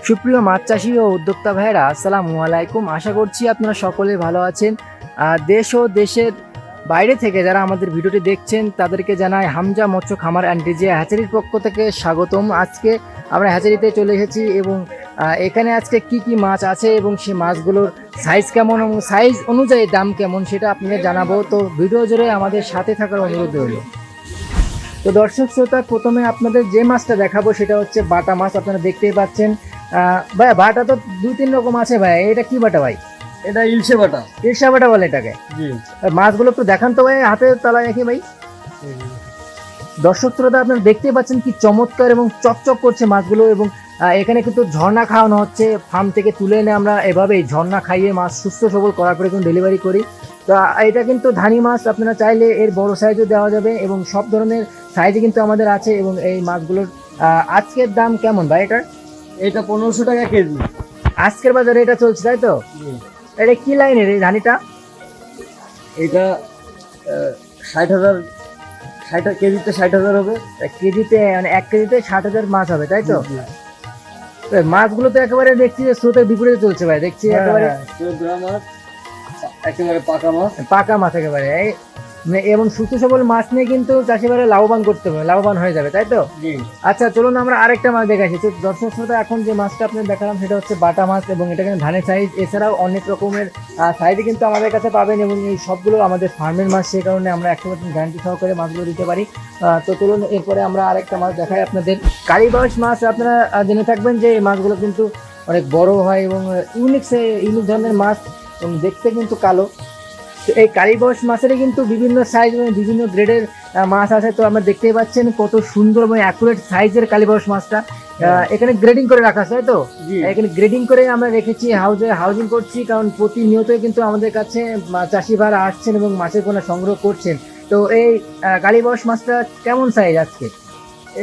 সুপ্রিয় মাছ চাষি ও উদ্যোক্তা ভাইয়েরা, আসসালামু আলাইকুম। আশা করছি আপনারা সকলে ভালো আছেন। দেশ ও দেশের বাইরে থেকে যারা আমাদের ভিডিওটি দেখছেন তাদেরকে জানাই হামজা মৎস্য খামার অ্যান্ড ডিজে হ্যাচারির পক্ষ থেকে স্বাগতম। আজকে আমরা হ্যাচারিতে চলে এসেছি এবং এখানে আজকে কি কি মাছ আছে এবং সেই মাছগুলোর সাইজ কেমন এবং সাইজ অনুযায়ী দাম কেমন সেটা আপনাদের জানাবো। তো ভিডিও জুড়ে আমাদের সাথে থাকার অনুরোধ রইল। তো দর্শক শ্রোতা, প্রথমে আপনাদের যে মাছটা দেখাবো সেটা হচ্ছে বাটা মাছ। আপনারা দেখতেই পাচ্ছেন ভাই, বাটা তো দুই তিন রকম আছে ভাই। এটা কি বাটা ভাই? এটা ইলশে বাটা। ইলশা বাটা বলে এটাকে। জি। মাছগুলো একটু দেখান তো ভাই, হাতে তলায় রাখি ভাই। দর্শক শ্রোতা, আপনারা দেখতেই পাচ্ছেন কি চমৎকার এবং চকচক করছে মাছগুলো। এবং এখানে কিন্তু ঝর্ণা খাওয়ানো হচ্ছে, ফার্ম থেকে তুলে এনে আমরা এভাবে ঝর্ণা খাইয়ে মাছ সুস্থ সবল করার পরে কিন্তু ডেলিভারি করি। তো এটা কিন্তু ধানি মাছ, আপনারা চাইলে এর বড় সাইজও দেওয়া যাবে এবং সব ধরনের সাইজে কিন্তু আমাদের আছে। এবং এই মাছগুলোর আজকের দাম কেমন ভাই এটার? এটা 1500 টাকা কেজি আজকের বাজারে এটা চলছে, তাই তো? এটা কি লাইনের এই ধানিটা? এটা 60,000, 60 কেজিতে 60,000 হবে। কেজিতে মানে 1 কেজিতে 60,000 মাছ হবে, তাই তো? তো মাছগুলো তো একেবারে দেখছি যে স্রোতের বিপরীতে চলছে ভাই। দেখছি একেবারে মাছ, একেবারে পাকা মাছ। পাকা মাছ একেবারে এবং সুস্থ সবল মাছ নিয়ে কিন্তু চাষিবারে লাভবান করতে হবে, লাভবান হয়ে যাবে, তাই তো? আচ্ছা, চলুন আমরা আরেকটা মাছ দেখাচ্ছি। তো দর্শক শ্রোতা, এখন যে মাছটা আপনাদের দেখালাম সেটা হচ্ছে বাটা মাছ এবং এটা কিন্তু ধানের সাইজ। এছাড়াও অনেক রকমের সাইজে কিন্তু আমাদের কাছে পাবেন এবং এই সবগুলো আমাদের ফার্মের মাছ, সেই কারণে আমরা 100% গ্যারান্টি সহকারে মাছগুলো দিতে পারি। তো চলুন এরপরে আমরা আরেকটা মাছ দেখাই আপনাদের। কালীবাউস মাছ। আপনারা জেনে থাকবেন যে এই মাছগুলো কিন্তু অনেক বড় হয় এবং ইউনিক ধরনের মাছ এবং দেখতে কিন্তু কালো। এই কালীবাউস মাছেরই কিন্তু বিভিন্ন সাইজ এবং বিভিন্ন গ্রেডের মাছ আছে। তো আমরা দেখতেই পাচ্ছেন কত সুন্দর এবং অ্যাকুরেট সাইজের কালীবাউস মাছটা এখানে গ্রেডিং করে রাখা আছে, তাই তো? এখানে গ্রেডিং করে আমরা রেখেছি, হাউজিং করছি, কারণ প্রতিনিয়তই কিন্তু আমাদের কাছে চাষি ভাইরা আসছেন এবং মাছের পোনা সংগ্রহ করছেন। তো এই কালীবাউস মাছটা কেমন সাইজ আজকে?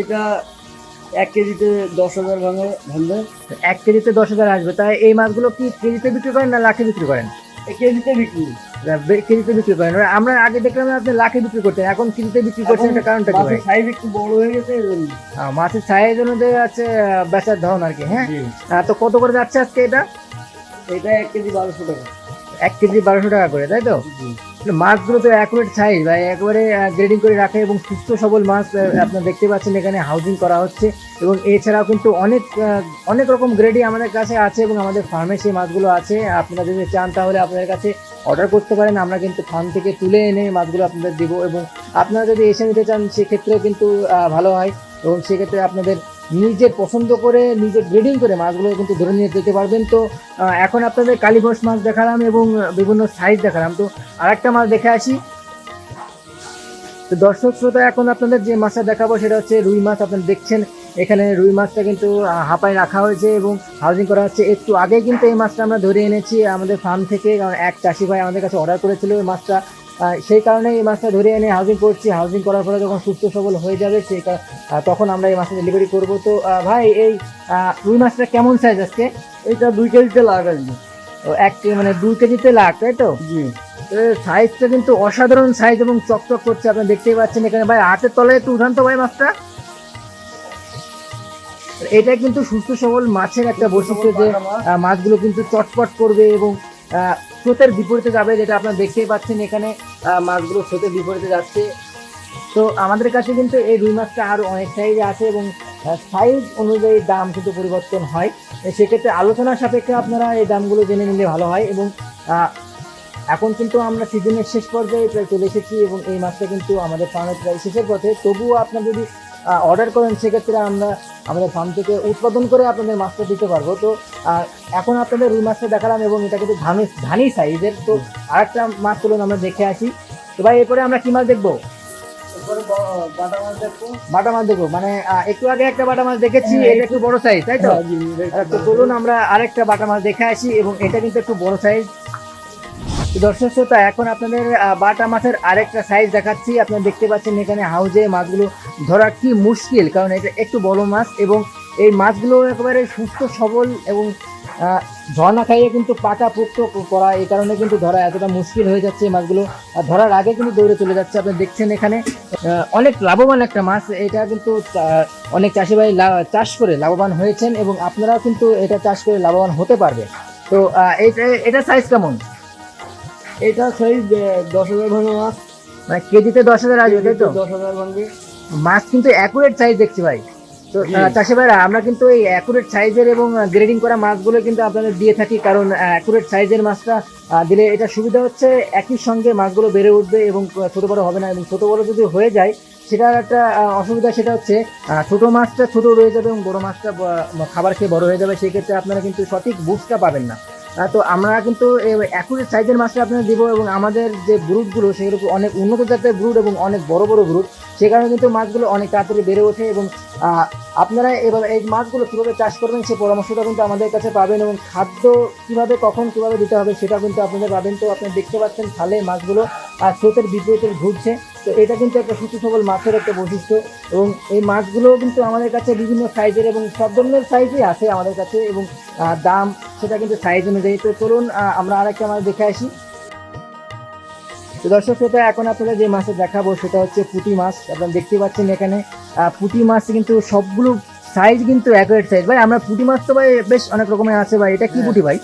এটা 1 কেজিতে 10,000 ভাঙবে। 1 কেজিতে 10,000 আসবে। তাই এই মাছগুলো কি কেজিতে বিক্রি করেন না লাখে বিক্রি করেন? কেজিতে বিক্রি। কেজিতে বিক্রি করেন। আমরা আগে দেখলাম আপনি লাখে বিক্রি করতেন, এখন কেজিতে বিক্রি করছেন, এটা কারণটা কি ভাই? সাইজ একটু বড় হয়ে গেছে। মাছের সাইজ অনুযায়ী আছে বেচার ধরন আর কি। হ্যাঁ, তো কত করে যাচ্ছে আজকে এটা? এটা 1 কেজি 1200 টাকা। 1 কেজি 1200 টাকা করে, তাই তো? মাছগুলো তো অ্যাকুরেট সাইজ ভাই, একবারে গ্রেডিং করে রাখে এবং সুস্থ সবল মাছ আপনারা দেখতে পাচ্ছেন এখানে হাউজিং করা হচ্ছে। এবং এছাড়াও কিন্তু অনেক রকম গ্রেডই আমাদের কাছে আছে এবং আমাদের ফার্মে সেই মাছগুলো আছে। আপনারা যদি চান তাহলে আপনাদের কাছে অর্ডার করতে পারেন, আমরা কিন্তু ফার্ম থেকে তুলে এনে মাছগুলো আপনাদের দেবো। এবং আপনারা যদি এসে নিতে চান সেক্ষেত্রেও কিন্তু ভালো হয় এবং সেক্ষেত্রে আপনাদের নিজের পছন্দ করে নিজে গ্রেডিং করে মাছগুলো কিন্তু ধরে নিয়ে যেতে পারবেন। তো এখন আপনাদের কালীবাউস মাছ দেখালাম এবং বিভিন্ন সাইজ দেখালাম। তো আরেকটা মাছ দেখে আসি। তো দর্শক শ্রোতা, এখন আপনাদের যে মাছটা দেখাবো সেটা হচ্ছে রুই মাছ। আপনারা দেখছেন এখানে রুই মাছটা কিন্তু হাঁপায় রাখা হয়েছে এবং হাউজিং করা হচ্ছে। একটু আগে কিন্তু এই মাছটা আমরা ধরে এনেছি আমাদের ফার্ম থেকে, কারণ এক চাষি ভাই আমাদের কাছে অর্ডার করেছিল এই মাছটা। সেই কারণে এই মাছটা ধরে এনে হাউজিং করছি। হাউজিং করার পরে যখন সুস্থ সবল হয়ে যাবে তখন আমরা এই মাছটা ডেলিভারি করবো। তো ভাই, এই রুই মাছটা কেমন সাইজ আজকে? এটা 2 কেজিতে লাখ আসবে। মানে 2 কেজিতে লাখ, তাই তো? জি। সাইজটা কিন্তু অসাধারণ সাইজ এবং চকচক করছে, আপনারা দেখতেই পাচ্ছেন এখানে। ভাই, হাতের তলায় একটু উঠান তো ভাই মাছটা। এটা কিন্তু সুস্থ সবল মাছের একটা বৈশিষ্ট্য যে মাছগুলো কিন্তু চটপট করবে এবং স্রোতের বিপরীতে যাবে, যেটা আপনারা দেখতেই পাচ্ছেন এখানে মাছগুলো স্রোতের বিপরীতে যাচ্ছে। তো আমাদের কাছে কিন্তু এই রুই মাছটা আরও অনেক সাইজে আছে এবং সাইজ অনুযায়ী দাম কিন্তু পরিবর্তন হয়। সেক্ষেত্রে আলোচনার সাপেক্ষে আপনারা এই দামগুলো জেনে নিলে ভালো হয়। এবং এখন কিন্তু আমরা সিজনের শেষ পর্যায়ে প্রায় চলে এসেছি এবং এই মাছটা কিন্তু আমাদের ফার্মের প্রায় শেষের পথে। তবুও আপনারা যদি অর্ডার করেন সেক্ষেত্রে আমরা আমাদের ফার্ম থেকে উৎপাদন করে আপনাদের মাছটা দিতে পারবো। তো এখন আপনাদের রুই মাছটা দেখালাম এবং এটা কিন্তু ধানি সাইজের। তো আরেকটা মাছ চলুন আমরা দেখে আসি। তো ভাই, এরপরে আমরা কি মাছ দেখবো? বাটা মাছ দেখবো। মানে একটু আগে একটা বাটা মাছ দেখেছি, এটা একটু বড় সাইজ, তাই তো? তো চলুন আমরা আরেকটা বাটা মাছ দেখে আসি এবং এটা কিন্তু একটু বড় সাইজ। দর্শক শ্রোতা, এখন আপনাদের বাটা মাছের আরেকটা সাইজ দেখাচ্ছি। আপনারা দেখতে পাচ্ছেন এখানে হাউজে মাছগুলো ধরা কি মুশকিল, কারণ এটা একটু বড় মাছ এবং এই মাছগুলো একেবারে সুস্থ সবল এবং ঝর্ণা খাইয়ে কিন্তু পাকা পোক্ত করা, এই কারণে কিন্তু ধরা এতটা মুশকিল হয়ে যাচ্ছে এই মাছগুলো। আর ধরার আগে কিন্তু দৌড়ে চলে যাচ্ছে। আপনি দেখছেন এখানে অনেক লাভবান একটা মাছ। এটা কিন্তু অনেক চাষি ভাই চাষ করে লাভবান হয়েছেন এবং আপনারাও কিন্তু এটা চাষ করে লাভবান হতে পারবে। তো এটা সাইজ কেমন? এটা সাইজ 10,000 ভাঙা মাছ। মানে কেজিতে 10,000 আসবে, তাই তো? 10,000 ভাঙবে। মাছ কিন্তু অ্যাকুরেট সাইজ দেখছি ভাই। তো চাষি ভাইরা, আমরা কিন্তু এই অ্যাকুরেট সাইজের এবং গ্রেডিং করা মাছগুলো কিন্তু আপনাদের দিয়ে থাকি, কারণ অ্যাকুরেট সাইজের মাছটা দিলে এটা সুবিধা হচ্ছে একই সঙ্গে মাছগুলো বেড়ে উঠবে এবং ছোট বড় হবে না। এবং ছোট বড় যদি হয়ে যায় সেটার একটা অসুবিধা, সেটা হচ্ছে ছোট মাছটা ছোট রয়ে যাবে এবং বড় মাছটা খাবার খেয়ে বড় হয়ে যাবে। সেই ক্ষেত্রে আপনারা কিন্তু সঠিক বুঝটা পাবেন না। তো আমরা কিন্তু অ্যাকুরেট সাইজের মাছটা আপনারা দিব এবং আমাদের যে ব্রুডগুলো সেগুলো অনেক উন্নত জাতের ব্রুড এবং অনেক বড় বড় ব্রুড, সে কারণে কিন্তু মাছগুলো অনেক তাড়াতাড়ি বেড়ে ওঠে। এবং আপনারা এভাবে এই মাছগুলো কীভাবে চাষ করবেন সেই পরামর্শটা কিন্তু আমাদের কাছে পাবেন এবং খাদ্য কীভাবে কখন কীভাবে দিতে হবে সেটা কিন্তু আপনাদের পাবেন। তো আপনারা দেখতে পাচ্ছেন খালে মাছগুলো স্রোতের বিপরীতে ঘুরছে। তো এটা কিন্তু একটা সুস্থ সবল মাছের একটা বৈশিষ্ট্য এবং এই মাছগুলো কিন্তু আমাদের কাছে বিভিন্ন সাইজের এবং সব ধরনের সাইজই আছে আমাদের কাছে এবং দাম সেটা কিন্তু সাইজ অনুযায়ী। তো চলুন আমরা আরেকটা মাছ দেখে আসি। তো দর্শক শ্রোতা, এখন আপনাদের যে মাছটা দেখাবো সেটা হচ্ছে পুঁটি মাছ। আপনারা দেখতে পাচ্ছেন এখানে পুঁটি মাছ কিন্তু সবগুলো সাইজ কিন্তু অ্যাকুরেট সাইজ। ভাই আমরা পুঁটি মাছ তো ভাই বেশ অনেক রকমের আছে ভাই, এটা কি পুঁটি ভাই?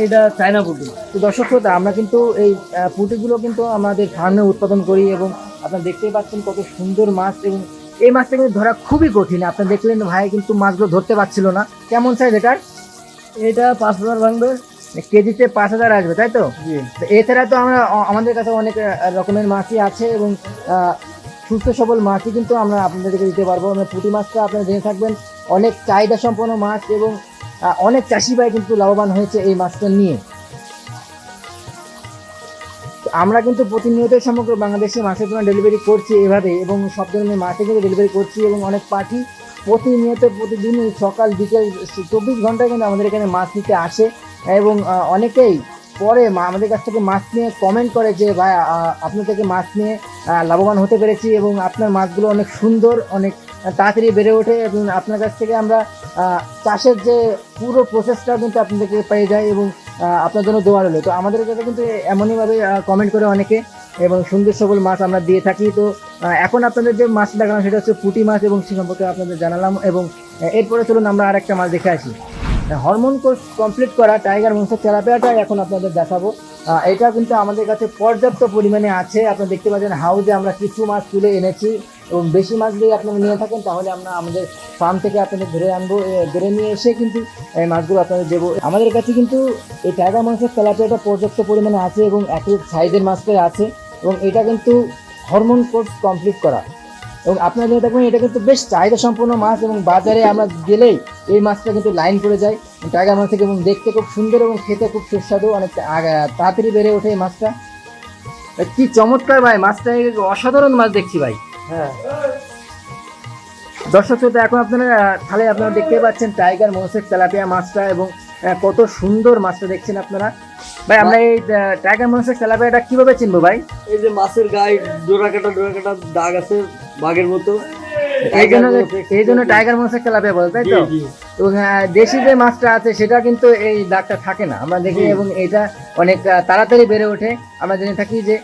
এটা চায়না পুঁটি। তো দর্শক শ্রোতা, আমরা কিন্তু এই পুঁটিগুলো কিন্তু আমাদের ফার্মে উৎপাদন করি এবং আপনারা দেখতেই পাচ্ছেন কত সুন্দর মাছ। এবং এই মাছটা কিন্তু ধরা খুবই কঠিন। আপনারা দেখলেন ভাই কিন্তু মাছগুলো ধরতে পারছিল না। কেমন সাইজ এটার? এটা 5,000 ভাঙবে। কেজিতে 5,000 আসবে, তাই তো? জি। তো এছাড়া তো আমাদের কাছে অনেক রকমের মাছই আছে এবং সুস্থ সবল মাছই কিন্তু আমরা আপনাদেরকে দিতে পারবো। আমরা পুঁটি মাছটা আপনারা জেনে থাকবেন অনেক চাহিদা সম্পন্ন মাছ এবং অনেক চাষি ভাই কিন্তু লাভবান হয়েছে এই মাছটা নিয়ে। আমরা কিন্তু প্রতিনিয়ত সমগ্র বাংলাদেশে মাছের পোনা ডেলিভারি করছি এভাবে এবং সব ধরনের মাছে কিন্তু ডেলিভারি করছি এবং অনেক পার্টি প্রতিনিয়ত প্রতিদিন সকাল বিকেল 24 ঘন্টায় কিন্তু আমাদের এখানে মাছ নিতে আসে এবং অনেকেই পরে আমাদের কাছ থেকে মাছ নিয়ে কমেন্ট করে যে ভাই আপনার থেকে মাছ নিয়ে লাভবান হতে পেরেছি এবং আপনার মাছগুলো অনেক সুন্দর, অনেক তাড়াতাড়ি বেড়ে ওঠে এবং আপনার কাছ থেকে আমরা চাষের যে পুরো প্রসেসটা কিন্তু আপনাদেরকে পেয়ে যাই এবং আপনার জন্য দোয়া রইল। তো আমাদের কাছে কিন্তু এমনইভাবে কমেন্ট করে অনেকে এবং সুন্দর সবল মাছ আমরা দিয়ে থাকি। তো এখন আপনাদের যে মাছ দেখানো সেটা হচ্ছে পুঁটি মাছ এবং সে সম্পর্কে আপনাদের জানালাম এবং এরপরে চলুন আমরা আরেকটা মাছ দেখে আসি। হরমোন কোর্স কমপ্লিট করা টাইগার মনস্টার তেলাপিয়াটা এখন আপনাদের দেখাবো। এটা কিন্তু আমাদের কাছে পর্যাপ্ত পরিমাণে আছে। আপনারা দেখতে পাচ্ছেন হাউসে আমরা কিছু মাছ তুলে এনেছি এবং বেশি মাছ যদি আপনারা নিয়ে থাকেন তাহলে আমরা আমাদের ফার্ম থেকে আপনাদের ধরে নিয়ে এসে কিন্তু এই মাছগুলো আপনাদের দেবো। আমাদের কাছে কিন্তু এই টাইগার মনস্টার তেলাপিয়াটা পর্যাপ্ত পরিমাণে আছে এবং একই সাইজের মাছটাই আছে এবং এটা কিন্তু হরমোন কোর্স কমপ্লিট করা এবং আপনারা জেনে থাকবেন এটা কিন্তু বেশ চাহিদা সম্পন্ন মাছ এবং বাজারে আমরা গেলেই এই মাছটা কিন্তু লাইন পড়ে যায় টাইগার মাছ থেকে এবং দেখতে খুব সুন্দর এবং খেতে খুব সুস্বাদু, অনেক তাড়াতাড়ি বেড়ে ওঠে এই মাছটা। কি চমৎকার ভাই, মাছটা অসাধারণ মাছ দেখছি ভাই। হ্যাঁ দর্শক শ্রোতা, এখন আপনারা দেখতে পাচ্ছেন টাইগার মনস্টার তেলাপিয়া মাছটা এবং কত সুন্দর মাছটা দেখছেন আপনারা। ভাই আমরা এই টাইগার মনস্টার তেলাপিয়াটা কিভাবে চিনবো ভাই? এই যে মাছের গায়ে ডোরা কাটা দাগ আছে বাঘের মতো, এই জন্য টাইগার মনস্টার তেলাপিয়া বলে, তাই তো? এবং দেশি যে মাছটা আছে সেটা কিন্তু এই দাগটা থাকে না আমরা দেখি এবং এটা অনেক তাড়াতাড়ি বেড়ে ওঠে। আমরা জেনে থাকি যে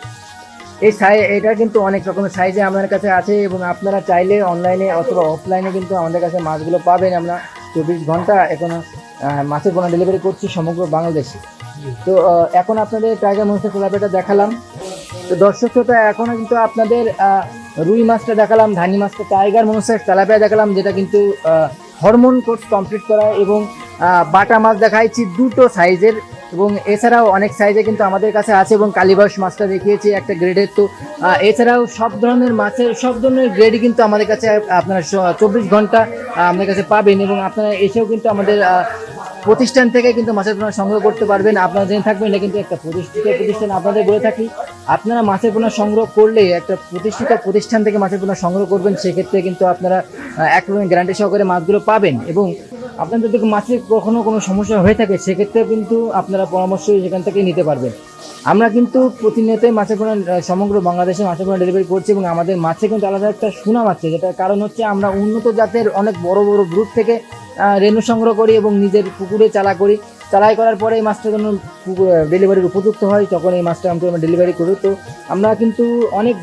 এটা কিন্তু অনেক রকমের সাইজে আমাদের কাছে আছে এবং আপনারা চাইলে অনলাইনে অথবা অফলাইনে কিন্তু আমাদের কাছে মাছগুলো পাবেন। আমরা 24 ঘন্টা এখনো মাছের পোনা ডেলিভারি করছি সমগ্র বাংলাদেশে। তো এখন আপনাদের টাইগার মনস্টার তেলাপিয়াটা দেখালাম। তো দর্শক শ্রোতা, এখনও কিন্তু আপনাদের রুই মাছটা দেখালাম, ধানি মাছটা, টাইগার মনস্টার তেলাপিয়া দেখালাম যেটা কিন্তু হরমোন কোর্স কমপ্লিট করা এবং বাটা মাছ দেখাইছি দুটো সাইজের এবং এছাড়াও অনেক সাইজে কিন্তু আমাদের কাছে আছে এবং কালীবাস মাছটা দেখিয়েছি একটা গ্রেডের। তো এছাড়াও সব ধরনের মাছের সব ধরনের গ্রেডই কিন্তু আমাদের কাছে আপনারা 24 ঘন্টা আমাদের কাছে পাবেন এবং আপনারা এসেও কিন্তু আমাদের প্রতিষ্ঠান থেকে কিন্তু মাছের পোনা সংগ্রহ করতে পারবেন। আপনারা জেনে থাকবেন এটা কিন্তু একটা প্রতিষ্ঠান। আপনাদের বলে থাকি আপনারা মাছের পোনা সংগ্রহ করলে একটা প্রতিষ্ঠিত প্রতিষ্ঠান থেকে মাছের পোনা সংগ্রহ করবেন, সেক্ষেত্রে কিন্তু আপনারা 1 গ্যারান্টি সহকারে মাছগুলো পাবেন এবং আপনাদের যদি মাছের কখনো কোনো সমস্যা হয়ে থাকে সেক্ষেত্রে কিন্তু আপনারা পরামর্শ সেখান থেকে নিতে পারবেন। আমরা কিন্তু প্রতিনিয়তই মাছের পোনা সমগ্র বাংলাদেশে মাছের পোনা ডেলিভারি করছি এবং আমাদের মাছে কিন্তু আলাদা একটা সুনাম আছে, যেটার কারণ হচ্ছে আমরা উন্নত জাতের অনেক বড় বড় গ্রুপ থেকে রেণু সংগ্রহ করি এবং নিজের পুকুরে চালাই করার পরে এই মাছটা যখন ডেলিভারির উপযুক্ত হয় তখন এই মাছটা আমরা ডেলিভারি করি। তো আমরা কিন্তু অনেক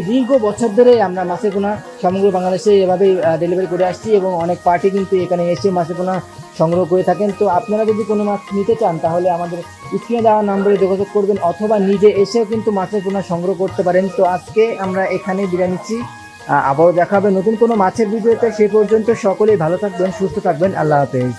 দীর্ঘ বছর ধরে আমরা মাছের পোনা সমগ্র বাংলাদেশে এভাবেই ডেলিভারি করে আসছি এবং অনেক পার্টি কিন্তু এখানে এসে মাছের পোনা সংগ্রহ করে থাকেন। তো আপনারা যদি কোনো মাছ নিতে চান তাহলে আমাদের স্ক্রিনে দেওয়া নম্বরে যোগাযোগ করবেন অথবা নিজে এসেও কিন্তু মাছের পোনা সংগ্রহ করতে পারেন। তো আজকে আমরা এখানে বিদায় নিচ্ছি, আবারও দেখা হবে নতুন কোনো মাছের ভিডিওতে। সে পর্যন্ত সকলেই ভালো থাকবেন, সুস্থ থাকবেন। আল্লাহ হাফেজ।